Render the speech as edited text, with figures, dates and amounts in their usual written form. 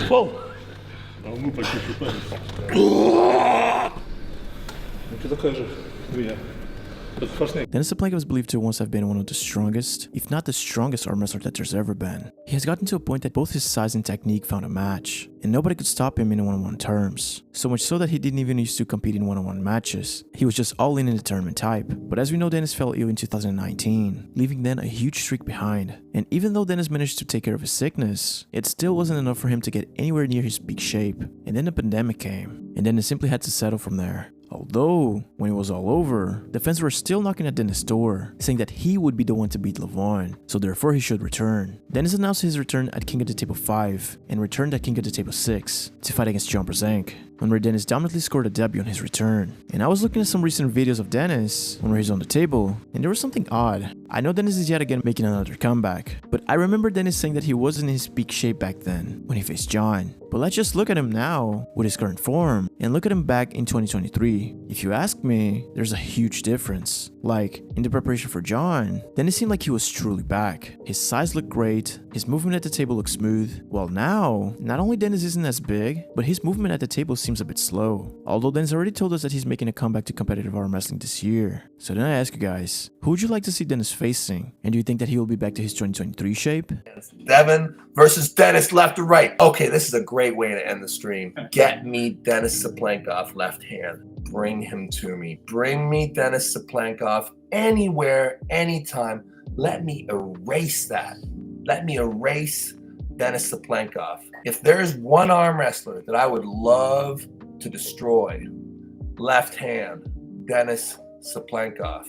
fall. On move like this, pas. C'est d'accord, oui. Denis Cyplenkov is believed to once have been one of the strongest, if not the strongest arm wrestler that there's ever been. He has gotten to a point that both his size and technique found a match, and nobody could stop him in one-on-one terms. So much so that he didn't even used to compete in one-on-one matches. He was just all in the tournament type. But as we know, Denis fell ill in 2019, leaving then a huge streak behind. And even though Denis managed to take care of his sickness, it still wasn't enough for him to get anywhere near his peak shape. And then the pandemic came, and Denis simply had to settle from there. Although, when it was all over, the fans were still knocking at Denis' door, saying that he would be the one to beat Levan, so therefore he should return. Denis announced his return at King of the Table 5, and returned at King of the Table 6, to fight against John Brzenk, where Denis dominantly scored a W on his return. And I was looking at some recent videos of Denis, where he's on the table, and there was something odd. I know Denis is yet again making another comeback, but I remember Denis saying that he wasn't in his peak shape back then, when he faced John. But let's just look at him now, with his current form, and look at him back in 2023. If you ask me, there's a huge difference. Like, in the preparation for John, Denis seemed like he was truly back. His size looked great, his movement at the table looked smooth, while now, not only Denis isn't as big, but his movement at the table seems a bit slow. Although Denis already told us that he's making a comeback to competitive arm wrestling this year. So then I ask you guys, who would you like to see Denis facing? And do you think that he will be back to his 2023 shape? Devon versus Denis, left to right. Okay, this is a great way to end the stream. Get me Denis Cyplenkov, left hand. Bring him to me. Bring me Denis Cyplenkov anywhere, anytime. Let me erase that. Let me erase Denis Cyplenkov. If there's one arm wrestler that I would love to destroy, left hand, Denis Cyplenkov.